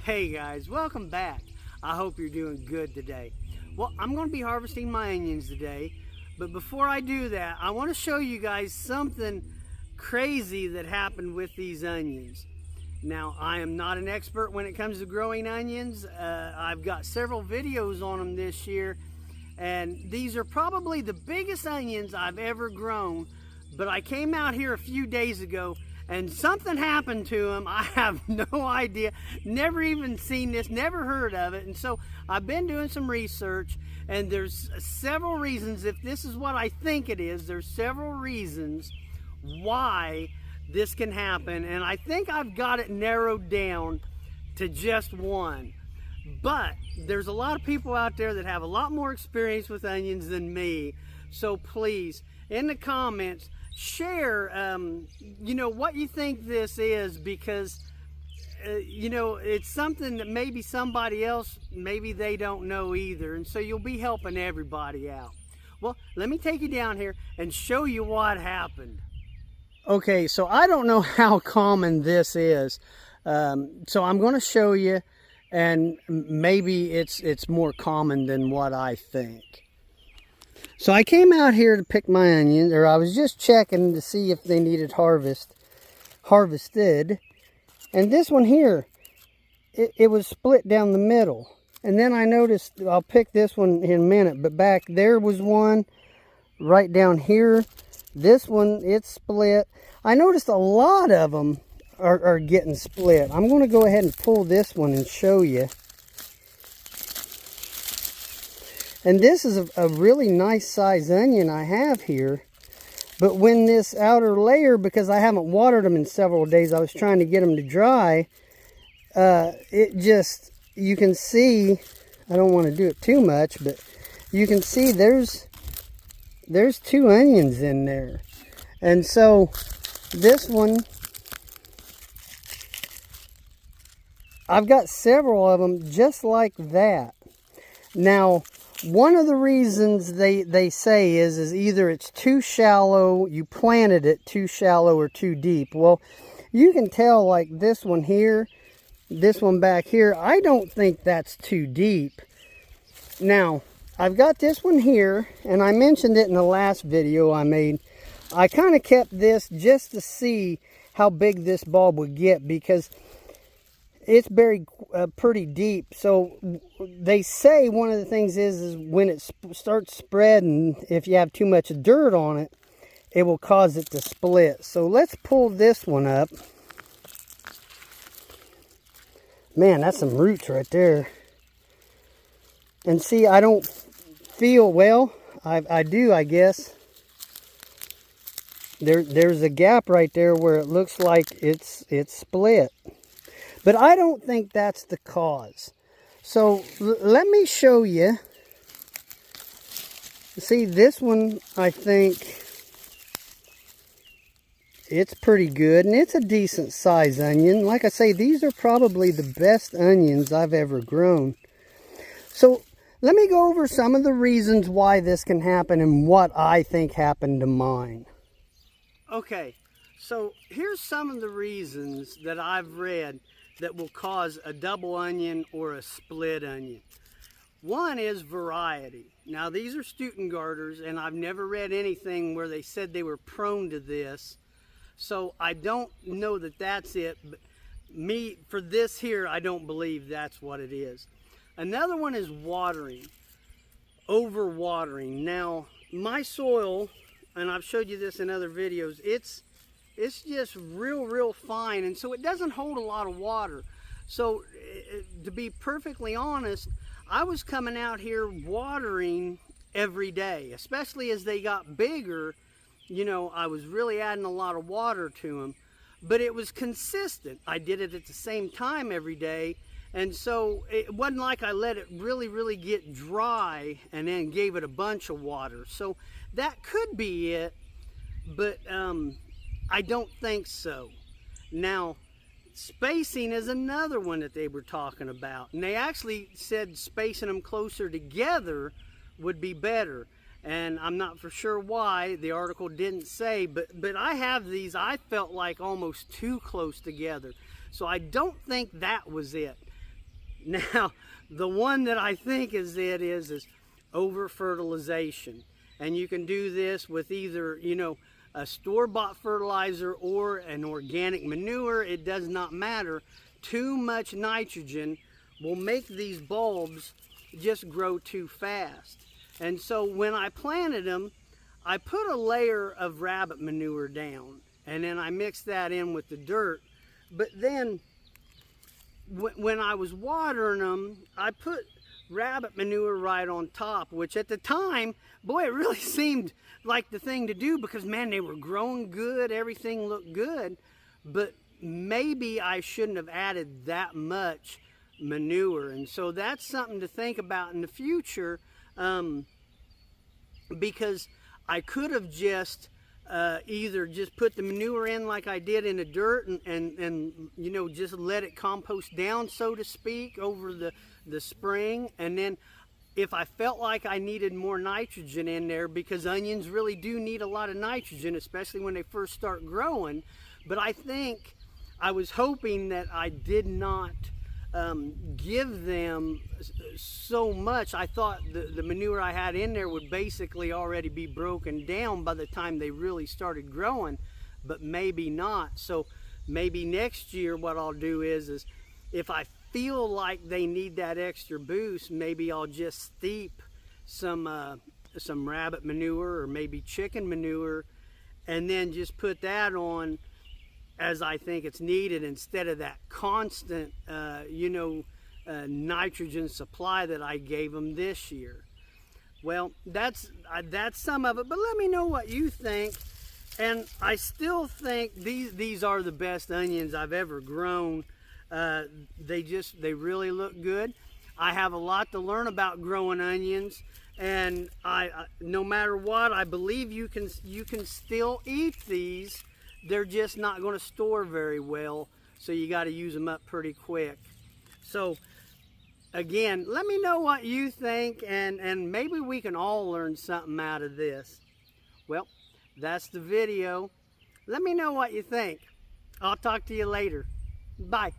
Hey guys, welcome back. I hope you're doing good today. Well, I'm going to be harvesting my onions today, but before I do that, I want to show you guys something crazy that happened with these onions. Now, I am not an expert when it comes to growing onions. I've got several videos on them this year, and these are probably the biggest onions I've ever grown, but I came out here a few days ago and something happened to them. I have no idea, never even seen this, never heard of it. And so I've been doing some research, and there's several reasons. If this is what I think it is, there's several reasons why this can happen, and I think I've got it narrowed down to just one. But there's a lot of people out there that have a lot more experience with onions than me, so please, in the comments, share what you think this is, because it's something that maybe somebody else, maybe they don't know either, and so you'll be helping everybody out. Well, let me take you down here and show you what happened. Okay, so I don't know how common this is, so I'm going to show you, and maybe it's more common than what I think. So I came out here to pick my onions, or I was just checking to see if they needed harvested. And this one here, it was split down the middle. And then I noticed, I'll pick this one in a minute, but back there was one right down here. This one, it's split. I noticed a lot of them are getting split. I'm going to go ahead and pull this one and show you. And this is a really nice size onion I have here. But when this outer layer, because I haven't watered them in several days, I was trying to get them to dry, it just, you can see, I don't want to do it too much, but you can see there's 2 onions in there. And so this one, I've got several of them just like that. Now, one of the reasons they say is either it's too shallow, you planted it too shallow or too deep. Well, you can tell, like this one here, this one back here, I don't think that's too deep. Now, I've got this one here, and I mentioned it in the last video I made. I kind of kept this just to see how big this bulb would get, because it's buried pretty deep. So they say one of the things is when it starts spreading, if you have too much dirt on it, it will cause it to split. So let's pull this one up. Man, that's some roots right there. And see, I don't feel, well, I do, I guess. There's a gap right there where it looks like it's split. But I don't think that's the cause. So let me show you. See, this one, I think it's pretty good, and it's a decent size onion. Like I say, these are probably the best onions I've ever grown. So let me go over some of the reasons why this can happen and what I think happened to mine. Okay, so here's some of the reasons that I've read that will cause a double onion or a split onion. One is variety. Now, these are Stuttgarters, and I've never read anything where they said they were prone to this, so I don't know that that's it. But for this here, I don't believe that's what it is. Another one is watering, over-watering. Now, my soil, and I've showed you this in other videos, it's just real fine, and so it doesn't hold a lot of water. So to be perfectly honest, I was coming out here watering every day, especially as they got bigger. I was really adding a lot of water to them, but it was consistent. I did it at the same time every day, and so it wasn't like I let it really get dry and then gave it a bunch of water. So that could be it, but I don't think so. Now, spacing is another one that they were talking about, and they actually said spacing them closer together would be better, and I'm not for sure why. The article didn't say, but I have these, I felt like almost too close together, so I don't think that was it. Now, the one that I think is over fertilization. And you can do this with either, a store-bought fertilizer or an organic manure. It does not matter. Too much nitrogen will make these bulbs just grow too fast. And so when I planted them, I put a layer of rabbit manure down, and then I mixed that in with the dirt. But then when I was watering them, I put rabbit manure right on top, which at the time, boy, it really seemed like the thing to do because, man, they were growing good, everything looked good. But maybe I shouldn't have added that much manure. And so that's something to think about in the future, because I could have just either just put the manure in like I did in the dirt and just let it compost down, so to speak, over the spring. And then if I felt like I needed more nitrogen in there, because onions really do need a lot of nitrogen, especially when they first start growing. But I think I was hoping that I did not give them so much. I thought the manure I had in there would basically already be broken down by the time they really started growing, but maybe not. So maybe next year what I'll do is if I feel like they need that extra boost, maybe I'll just steep some rabbit manure or maybe chicken manure, and then just put that on as I think it's needed, instead of that constant nitrogen supply that I gave them this year. Well, that's some of it, but let me know what you think. And I still think these are the best onions I've ever grown. They really look good. I have a lot to learn about growing onions, and I no matter what, I believe you can still eat these. They're just not going to store very well, so you got to use them up pretty quick. So again, let me know what you think, and maybe we can all learn something out of this. Well, that's the video. Let me know what you think. I'll talk to you later. Bye.